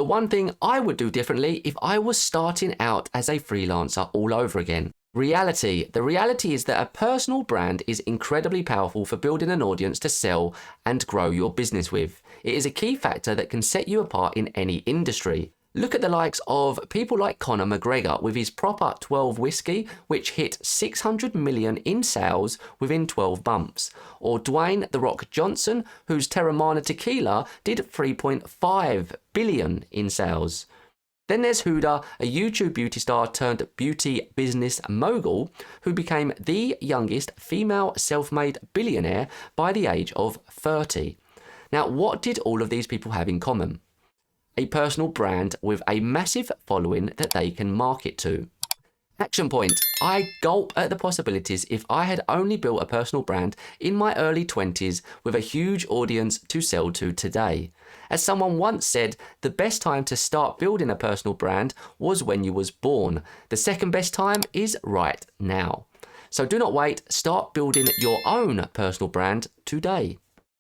the one thing I would do differently if I was starting out as a freelancer all over again. Reality. The reality is that a personal brand is incredibly powerful for building an audience to sell and grow your business with. It is a key factor that can set you apart in any industry. Look at the likes of people like Conor McGregor with his Proper 12 whiskey, which hit 600 million in sales within 12 months. Or Dwayne "The Rock" Johnson, whose Terramana tequila did 3.5 billion in sales. Then there's Huda, a YouTube beauty star turned beauty business mogul, who became the youngest female self-made billionaire by the age of 30. Now, what did all of these people have in common? A personal brand with a massive following that they can market to. Action point. I gulp at the possibilities if I had only built a personal brand in my early 20s with a huge audience to sell to today. As someone once said, the best time to start building a personal brand was when you was born. The second best time is right now. So do not wait, start building your own personal brand today.